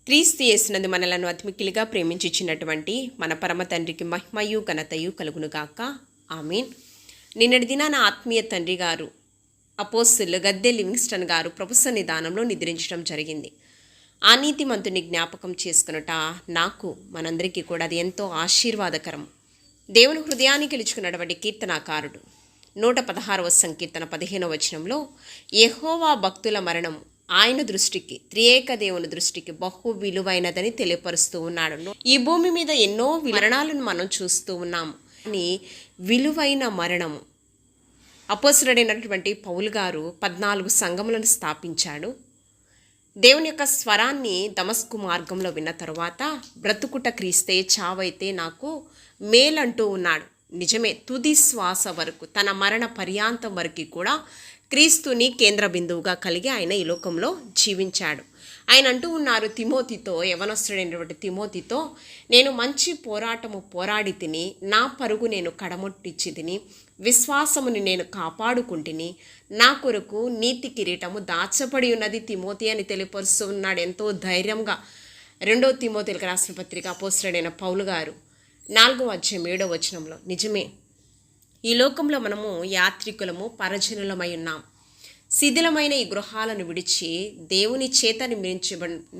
క్రీస్తు యేసునందు మనలను అతిమిక్కిలిగా ప్రేమించిచ్చినటువంటి మన పరమ తండ్రికి మహిమయు ఘనతయు కలుగునుగాక. ఆమీన్. నిన్నటి దినాన ఆత్మీయ తండ్రి గారు అపోస్తులు గద్దె లివింగ్స్టన్ గారు ప్రభు సన్నిధానంలో నిద్రించడం జరిగింది. ఆ నీతిమంతుని జ్ఞాపకం చేసుకున్నట నాకు మనందరికీ కూడా అది ఎంతో ఆశీర్వాదకరం. దేవుని హృదయాన్ని గెలుచుకున్నటువంటి కీర్తనాకారుడు 116వ సంకీర్తన 15వ వచనంలో యెహోవా భక్తుల మరణం ఆయన దృష్టికి, త్రియేక దేవుని దృష్టికి బహు విలువైనదని తెలియపరుస్తూ ఉన్నాడు. ఈ భూమి మీద ఎన్నో మరణాలను మనం చూస్తూ ఉన్నాము, కానీ విలువైన మరణము. అపోస్తలుడైనటువంటి పౌలు గారు 14 సంఘములను స్థాపించాడు. దేవుని యొక్క స్వరాన్ని దమస్కు మార్గంలో విన్న తరువాత బ్రతుకుట క్రీస్తే, చావైతే నాకు మేలంటూ ఉన్నాడు. నిజమే, తుది శ్వాస వరకు, తన మరణ పర్యాంతం వరకు కూడా క్రీస్తుని కేంద్ర బిందువుగా కలిగి ఆయన ఈ లోకంలో జీవించాడు. ఆయన అంటూ ఉన్నారు తిమోతితో, యవనస్తుడైనటువంటి తిమోతితో, నేను మంచి పోరాటము పోరాడి తిని, నా పరుగు నేను కడముట్టించి తిని, విశ్వాసముని నేను కాపాడుకుంటుని, నా కొరకు నీతి కిరీటము దాచబడి ఉన్నది తిమోతి అని తెలియపరుస్తూ ఉన్నాడు ఎంతో ధైర్యంగా. 2వ తిమోతికి రాసిన పత్రిక అపోస్తలుడైన పౌలు గారు 4వ అధ్యాయం 7వ వచనంలో, నిజమే, ఈ లోకంలో మనము యాత్రికులము, పరజనులమై ఉన్నాం. శిథిలమైన ఈ గృహాలను విడిచి దేవుని చేత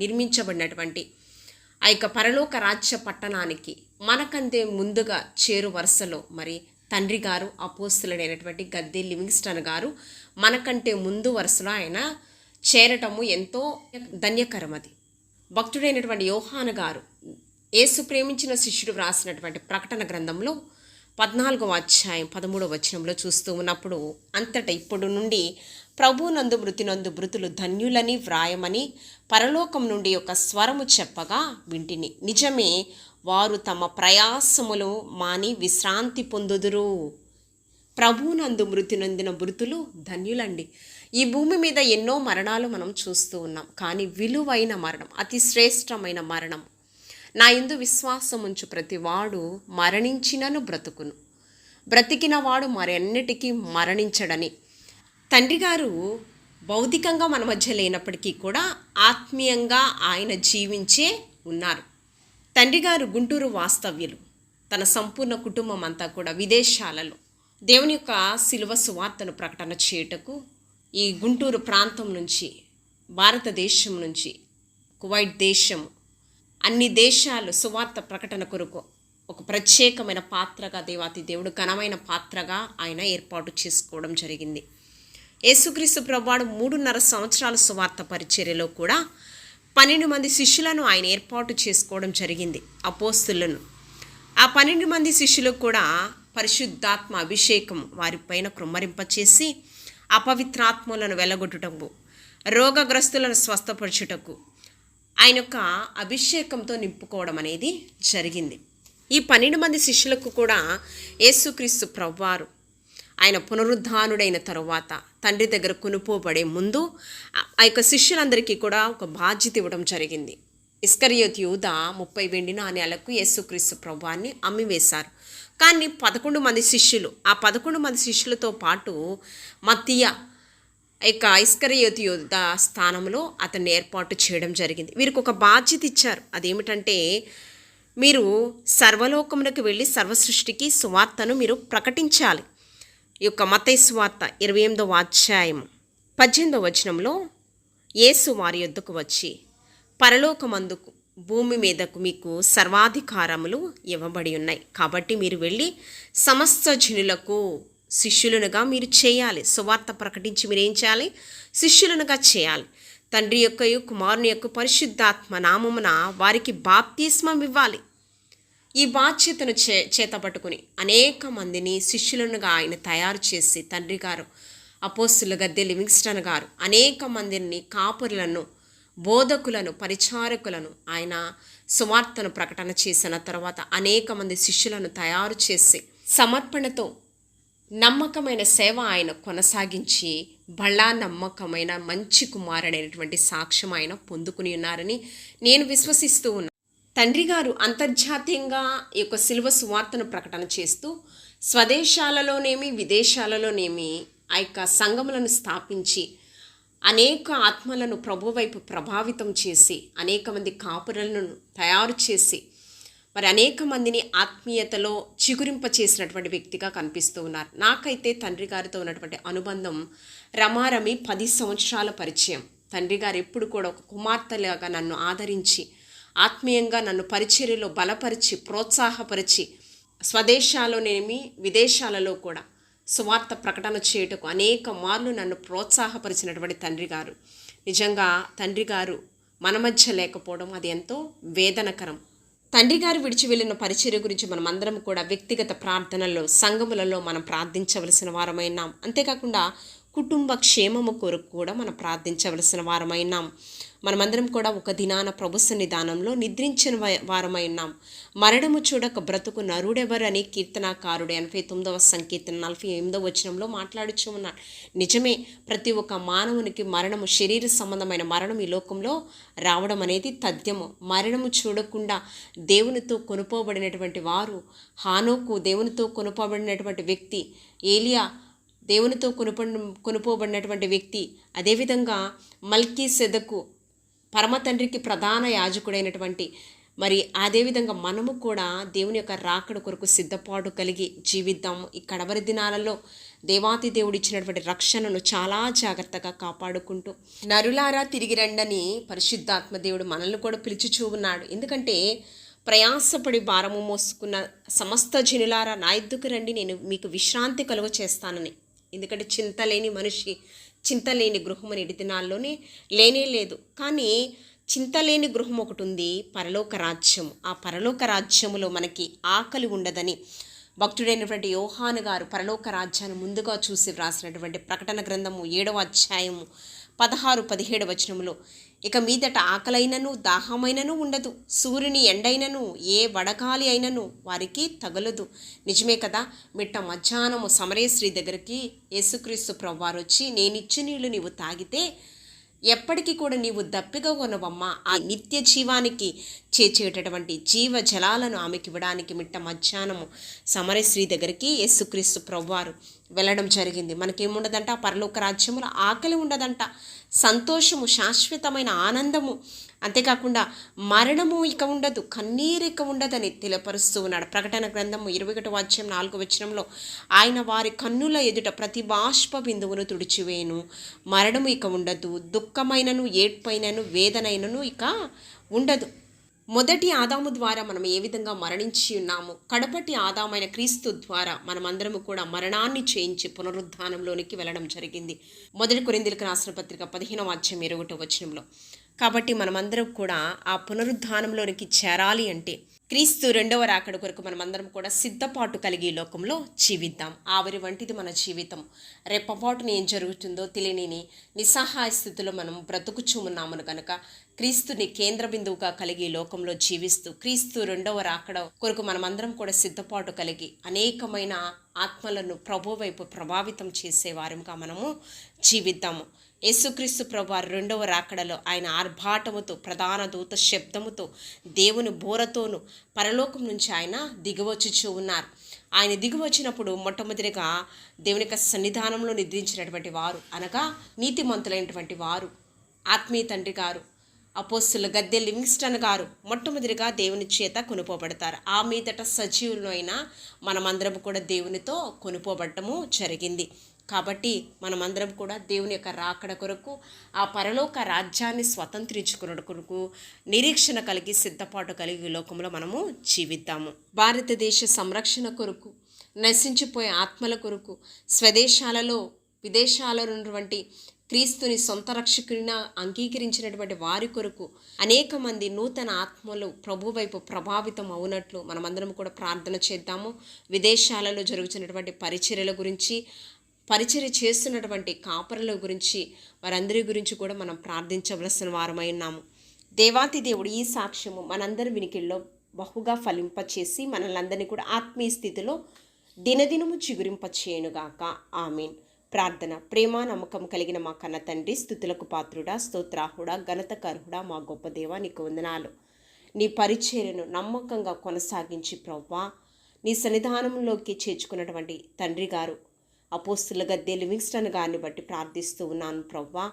నిర్మించబడినటువంటి ఆ యొక్క పరలోక రాజ్య పట్టణానికి మనకంటే ముందుగా చేరు వరుసలో మరి తండ్రి గారు అపోస్తలుడైనటువంటి గద్దె లివింగ్స్టన్ గారు మనకంటే ముందు వరుసలో ఆయన చేరటము ఎంతో ధన్యకరం. అది భక్తుడైనటువంటి యోహాను గారు యేసు ప్రేమించిన శిష్యుడు వ్రాసినటువంటి ప్రకటన గ్రంథంలో 14వ అధ్యాయం 13వ వచనంలో చూస్తూ ఉన్నప్పుడు, అంతటా ఇప్పుడు నుండి ప్రభునందు మృతినందు మృతులు ధన్యులని వ్రాయమని పరలోకం నుండి ఒక స్వరము చెప్పగా వింటిని. నిజమే, వారు తమ ప్రయాసములు మాని విశ్రాంతి పొందుదురు. ప్రభునందు మృతి నొందిన మృతులు ధన్యులండి. ఈ భూమి మీద ఎన్నో మరణాలు మనం చూస్తూ ఉన్నాం, కానీ విలువైన మరణం, అతి శ్రేష్టమైన మరణం, నా యందు విశ్వాసం ఉంచు ప్రతివాడు మరణించినను బ్రతుకును, బ్రతికిన వాడు మరెన్నిటికీ మరణించడని. తండ్రి గారు భౌతికంగా మన మధ్య లేనప్పటికీ కూడా ఆత్మీయంగా ఆయన జీవించే ఉన్నారు. తండ్రి గారు గుంటూరు వాస్తవ్యులు. తన సంపూర్ణ కుటుంబం అంతా కూడా విదేశాలలో దేవుని యొక్క శిలువ సువార్తను ప్రకటన చేయుటకు ఈ గుంటూరు ప్రాంతం నుంచి, భారతదేశం నుంచి, కువైట్ దేశం, అన్ని దేశాలు సువార్త ప్రకటన కొరకు ఒక ప్రత్యేకమైన పాత్రగా, దేవాతి దేవుడు ఘనమైన పాత్రగా ఆయన ఏర్పాటు చేసుకోవడం జరిగింది. యేసుక్రీస్తు ప్రభువాడు 3.5 సంవత్సరాల సువార్త పరిచర్యలో కూడా 12 మంది శిష్యులను ఆయన ఏర్పాటు చేసుకోవడం జరిగింది, అపోస్తులను. ఆ 12 మంది శిష్యులకు కూడా పరిశుద్ధాత్మ అభిషేకం వారిపైన కృమ్మరింపచేసి అపవిత్రాత్మలను వెలగొట్టుటకు, రోగగ్రస్తులను స్వస్థపరచుటకు ఆయన యొక్క అభిషేకంతో నింపుకోవడం అనేది జరిగింది. ఈ 12 మంది శిష్యులకు కూడా యేసుక్రీస్తు ప్రభువారు ఆయన పునరుద్ధానుడైన తరువాత తండ్రి దగ్గర కొనుపోబడే ముందు ఆ యొక్క శిష్యులందరికీ కూడా ఒక బాధ్యత ఇవ్వడం జరిగింది. ఇస్కరియోతు యూదా 30 వెండి నాణేలకు యేసుక్రీస్తు ప్రభువాన్ని అమ్మివేశారు. కానీ 11 మంది శిష్యులు, ఆ 11 మంది శిష్యులతో పాటు మత్తీయ ఇక ఇస్కరియోతు యూదా స్థానంలో అతన్ని ఏర్పాటు చేయడం జరిగింది. వీరికి ఒక బాధ్యత ఇచ్చారు. అదేమిటంటే, మీరు సర్వలోకమునకు వెళ్ళి సర్వసృష్టికి సువార్తను మీరు ప్రకటించాలి. ఈ యొక్క మత్తయి సువార్త 28వ అధ్యాయం 18వ వచనంలో, యేసు వారి యొద్దకు వచ్చి, పరలోకమందుకు భూమి మీదకు మీకు సర్వాధికారములు ఇవ్వబడి ఉన్నాయి, కాబట్టి మీరు వెళ్ళి సమస్త జనులకు శిష్యులనుగా మీరు చేయాలి. సువార్త ప్రకటించి మీరు ఏం చేయాలి? శిష్యులనుగా చేయాలి. తండ్రి యొక్కయు కుమారుని యొక్క పరిశుద్ధాత్మ నామమున వారికి బాప్తిస్మం ఇవ్వాలి. ఈ బాధ్యతను చేతపట్టుకుని అనేక మందిని శిష్యులనుగా ఆయన తయారు చేసి, తండ్రి గారు అపోస్తులు గద్దె లివింగ్స్టన్ గారు అనేక మందిని కాపురులను, బోధకులను, పరిచారకులను ఆయన సువార్తను ప్రకటన చేసిన తర్వాత అనేక మంది శిష్యులను తయారు చేసి సమర్పణతో నమ్మకమైన సేవ ఆయన కొనసాగించి బళ్ళా నమ్మకమైన మంచి కుమారుడైనటువంటి సాక్ష్యం ఆయన పొందుకుని ఉన్నారని నేను విశ్వసిస్తూ ఉన్నాను. తండ్రి గారు అంతర్జాతీయంగా ఈ యొక్క శిలువ సువార్తను ప్రకటన చేస్తూ స్వదేశాలలోనేమి విదేశాలలోనేమి ఆ యొక్క సంఘములను స్థాపించి అనేక ఆత్మలను ప్రభు వైపు ప్రభావితం చేసి అనేక మంది కాపురులను తయారు చేసి మరి అనేక మందిని ఆత్మీయతలో చిగురింప చేసినటువంటి వ్యక్తిగా కనిపిస్తూ ఉన్నారు. నాకైతే తండ్రి గారితో ఉన్నటువంటి అనుబంధం రమారమి 10 సంవత్సరాల పరిచయం. తండ్రి గారు ఎప్పుడు కూడా ఒక కుమార్తెలాగా నన్ను ఆదరించి ఆత్మీయంగా నన్ను పరిచర్యలో బలపరిచి ప్రోత్సాహపరిచి స్వదేశాల్లోనేమి విదేశాలలో కూడా సువార్త ప్రకటన చేయుటకు అనేక మార్లు నన్ను ప్రోత్సాహపరిచినటువంటి తండ్రి గారు. నిజంగా తండ్రి గారు మన మధ్య లేకపోవడం అది ఎంతో వేదనకరం. తండ్రి గారు విడిచి వెళ్ళిన పరిచర్య గురించి మనమందరం కూడా వ్యక్తిగత ప్రార్థనల్లో సంఘములలో మనం ప్రార్థించవలసిన వారమైనాం. అంతేకాకుండా కుటుంబ క్షేమము కొరకు కూడా మనం ప్రార్థించవలసిన వారమైనాం. మనమందరం కూడా ఒక దినాన ప్రభు సన్నిధానంలో నిద్రించిన వారమైనాం. మరణము చూడక బ్రతుకు నరుడెవరని కీర్తనాకారుడు 89వ సంకీర్తన 48వ వచనంలో మాట్లాడుచూ ఉన్నాడు. నిజమే, ప్రతి ఒక్క మానవునికి మరణము, శరీర సంబంధమైన మరణం ఈ లోకంలో రావడం అనేది తథ్యము. మరణము చూడకుండా దేవునితో కొనుపోబడినటువంటి వారు, హానోకు దేవునితో కొనుపోబడినటువంటి వ్యక్తి, ఏలియా దేవునితో కొనుపోబడినటువంటి వ్యక్తి, అదేవిధంగా మల్కీసెదకు పరమ తండ్రికి ప్రధాన యాజకుడైనటువంటి మరి అదేవిధంగా మనము కూడా దేవుని యొక్క రాకడ కొరకు సిద్ధపాటు కలిగి జీవిద్దాము. ఈ కడవరి దినాలలో దేవాతి దేవుడు ఇచ్చినటువంటి రక్షణను చాలా జాగ్రత్తగా కాపాడుకుంటూ నరులారా తిరిగి రండని పరిశుద్ధాత్మ దేవుడు మనల్ని కూడా పిలుచుచూ ఉన్నాడు. ఎందుకంటే ప్రయాసపడి భారము మోసుకున్న సమస్త జనులారా నా ఎద్దుకు రండి, నేను మీకు విశ్రాంతి కలుగ చేస్తానని. ఎందుకంటే చింతలేని మనిషి, చింతలేని గృహం అని దినాల్లోనే లేనే లేదు. కానీ చింతలేని గృహం ఒకటి ఉంది, పరలోక రాజ్యం. ఆ పరలోక రాజ్యములో మనకి ఆకలి ఉండదని భక్తుడైనటువంటి యోహాను గారు పరలోక రాజ్యాన్ని ముందుగా చూసి వ్రాసినటువంటి ప్రకటన గ్రంథము 7వ అధ్యాయము 16-17 వచనములో, ఇక మీదట ఆకలైనను దాహమైనను ఉండదు, సూర్యుని ఎండైనను ఏ వడగాలి అయినను వారికి తగలదు. నిజమే కదా. మిట్ట మధ్యాహ్నము సమరేశ్రీ దగ్గరికి యేసుక్రీస్తు ప్రభువారు వచ్చి, నేనిచ్చు నీళ్లు నీవు తాగితే ఎప్పటికీ కూడా నీవు దప్పిగా కొనవమ్మా, ఆ నిత్య జీవానికి చేర్చేటటువంటి జీవ జలాలను ఆమెకి ఇవ్వడానికి మిట్ట మధ్యాహ్నము సమరశ్రీ దగ్గరికి యేసుక్రీస్తు ప్రభువారు వెళ్ళడం జరిగింది. మనకేముండదంట, పరలోక రాజ్యములో ఆకలి ఉండదంట, సంతోషము, శాశ్వతమైన ఆనందము, అంతేకాకుండా మరణము ఇక ఉండదు, కన్నీరు ఇక ఉండదని తెలియపరుస్తూ ఉన్నాడు. ప్రకటన గ్రంథము 21వ అధ్యాయం 4వ వచనంలో, ఆయన వారి కన్నుల ఎదుట ప్రతి బాష్ప బిందువును తుడిచివేయును, మరణము ఇక ఉండదు, దుఃఖమైనను ఏడ్పైనను వేదనైనను ఇక ఉండదు. మొదటి ఆదాము ద్వారా మనం ఏ విధంగా మరణించి ఉన్నాము, కడపటి ఆదామైన క్రీస్తు ద్వారా మనమందరము కూడా మరణాన్ని చేయించి పునరుద్ధానంలోనికి వెళ్ళడం జరిగింది. 1 కొరింథీయులకు రాసిన పత్రిక 15వ అధ్యాయం 21వ వచనంలో. కాబట్టి మనమందరం కూడా ఆ పునరుద్ధానంలోనికి చేరాలి అంటే క్రీస్తు రెండవ రాకడ కొరకు మనమందరం కూడా సిద్ధపాటు కలిగి లోకంలో జీవిద్దాం. ఆవిరి వంటిది మన జీవితం. రేపపాటున ఏం జరుగుతుందో తెలియని నిస్సహాయ స్థితిలో మనం బ్రతుకుచూ ఉన్నామును కనుక క్రీస్తుని కేంద్ర బిందువుగా కలిగి లోకంలో జీవిస్తూ క్రీస్తు రెండవ రాకడ కొరకు మనమందరం కూడా సిద్ధపాటు కలిగి అనేకమైన ఆత్మలను ప్రభు వైపు ప్రభావితం చేసేవారంగా మనము జీవిద్దాము. యేసుక్రీస్తు ప్రభువారు రెండవ రాకడలో ఆయన ఆర్భాటముతో, ప్రధాన దూత శబ్దముతో, దేవుని బోరతోనూ పరలోకం నుంచి ఆయన దిగివచ్చుచూ ఉన్నారు. ఆయన దిగివచ్చినప్పుడు మొట్టమొదటిగా దేవుని యొక్క సన్నిధానంలో నిద్రించినటువంటి వారు అనగా నీతిమంతులైనటువంటి వారు, ఆత్మీయ తండ్రి గారు, అపోస్తుల గద్దె లివింగ్స్టన్ గారు మొట్టమొదటిగా దేవుని చేత కొనుపోబడతారు. ఆ మీదట సజీవులైన మనమందరం కూడా దేవునితో కొనుపోబడటము జరిగింది. కాబట్టి మనమందరం కూడా దేవుని యొక్క రాకడ కొరకు, ఆ పరలోక రాజ్యాన్ని స్వతంత్రించుకున్న కొరకు నిరీక్షణ కలిగి సిద్ధపాటు కలిగి లోకంలో మనము జీవిద్దాము. భారతదేశ సంరక్షణ కొరకు, నశించిపోయే ఆత్మల కొరకు, స్వదేశాలలో విదేశాలలో ఉన్నటువంటి క్రీస్తుని సొంత రక్షకునిగా అంగీకరించినటువంటి వారి కొరకు అనేక మంది నూతన ఆత్మలు ప్రభు వైపు ప్రభావితం అవునట్లు మనమందరం కూడా ప్రార్థన చేద్దాము. విదేశాలలో జరుగుతున్నటువంటి పరిచర్యల గురించి, పరిచర్య చేస్తున్నటువంటి కాపరుల గురించి, వారందరి గురించి కూడా మనం ప్రార్థించవలసిన వారమై ఉన్నాము. దేవాతి దేవుడు ఈ సాక్ష్యము మనందరి వినికిల్లో బహుగా ఫలింపచేసి మనల్ని అందరినీ కూడా ఆత్మీయ స్థితిలో దినదినము చిగురింపచేయునుగాక. ఆమేన్. ప్రార్థన. ప్రేమ నమ్మకం కలిగిన మా కన్న తండ్రి, స్తుతులకు పాత్రుడా, స్తోత్రాహుడా, ఘనతకర్హుడా, మా గొప్ప దేవా, నీకు వందనాలు. నీ పరిచర్యను నమ్మకంగా కొనసాగించి ప్రభువా నీ సన్నిధానంలోకి చేర్చుకున్నటువంటి తండ్రి గారు అపోస్తుల గద్దె లివింగ్స్టన్ గారిని బట్టి ప్రార్థిస్తూ ఉన్నాను ప్రభువా.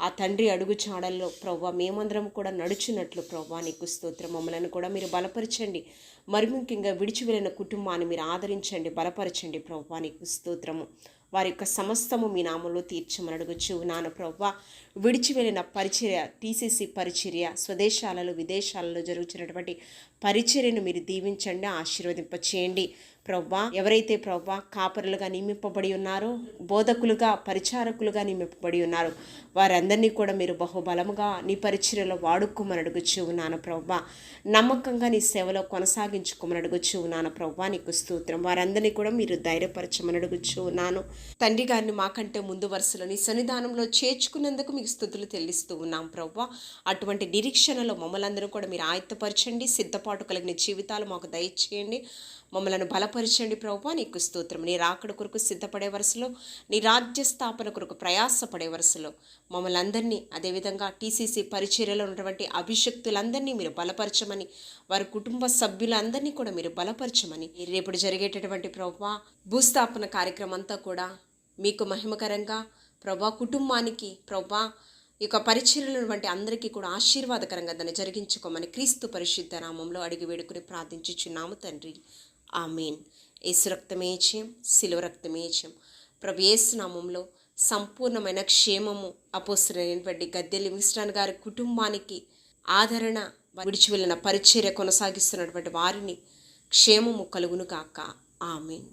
ఆ తండ్రి అడుగు చాడల్లో ప్రభా మేమందరం కూడా నడుచున్నట్లు ప్రభా నీకు స్తోత్రం. మమ్మల్ని కూడా మీరు బలపరచండి. మరి ముఖ్యంగా విడిచి వెళ్ళిన కుటుంబాన్ని మీరు ఆదరించండి, బలపరచండి ప్రభా నీకు స్తోత్రము. వారి యొక్క సమస్తము మీ నామంలో తీర్చమని అడుగుచు నాన్న ప్రభా. విడిచి వెళ్ళిన పరిచర్య, టీసీసీ పరిచర్య, స్వదేశాలలో విదేశాలలో జరుగుతున్నటువంటి పరిచర్యను మీరు దీవించండి, ఆశీర్వదింపచేయండి ప్రభా. ఎవరైతే ప్రభా కాపరులుగా నియమింపబడి ఉన్నారో, బోధకులుగా, పరిచారకులుగా నియమింపబడి ఉన్నారో వారందరినీ కూడా మీరు బహుబలముగా నీ పరిచర్యలో వాడుకోమని అడుగుచు ఉన్నాను ప్రభా. నమ్మకంగా నీ సేవలో కొనసాగించుకోమని అడుగుచు ఉన్నాను ప్రభా నీకు స్తోత్రం. వారందరినీ కూడా మీరు ధైర్యపరచమని అడుగుచు ఉన్నాను తండ్రి గారిని. మాకంటే ముందు వరుసలో నీ సన్నిధానంలో చేర్చుకున్నందుకు మీకు స్తుతులు చెల్లిస్తూ ఉన్నాం ప్రభా. అటువంటి నిరీక్షణలో మమ్మల్ని అందరూ కూడా మీరు ఆయత్తపరచండి. సిద్ధపాటు కలిగిన జీవితాలు మాకు దయచేయండి. మమ్మలను బలపరచండి ప్రభా నీకు స్తోత్రం. నీ రాకడ కొరకు సిద్ధపడే వరుసలో, నీ రాజ్య స్థాపన కొరకు ప్రయాసపడే వరుసలో మమ్మల్ని అందరినీ, అదేవిధంగా టీసీసీ పరిచర్యలో ఉన్నటువంటి అభిషక్తులందరినీ మీరు బలపరచమని, వారి కుటుంబ సభ్యులందరినీ కూడా మీరు బలపరచమని, రేపు జరిగేటటువంటి ప్రభా భూస్థాపన కార్యక్రమం అంతా కూడా మీకు మహిమకరంగా ప్రభా, కుటుంబానికి ప్రభా, ఈ యొక్క పరిచర్యలు వంటి అందరికీ కూడా ఆశీర్వాదకరంగా దాన్ని జరిగించుకోమని క్రీస్తు పరిశుద్ధ నామంలో అడిగి వేడుకుని ప్రార్థించుచున్నాము తండ్రి. ఆమేన్. యేసు రక్తమే జయం, శిలువ రక్తమే జయం. ప్రభు యేసు నామంలో సంపూర్ణమైన క్షేమము అపోస్తలుడైనటువంటి గద్దె లివింగ్స్టన్ గారి కుటుంబానికి ఆదరణ, విడిచి వెళ్ళిన పరిచర్య కొనసాగిస్తున్నటువంటి వారిని క్షేమము కలుగును కాక. ఆమేన్.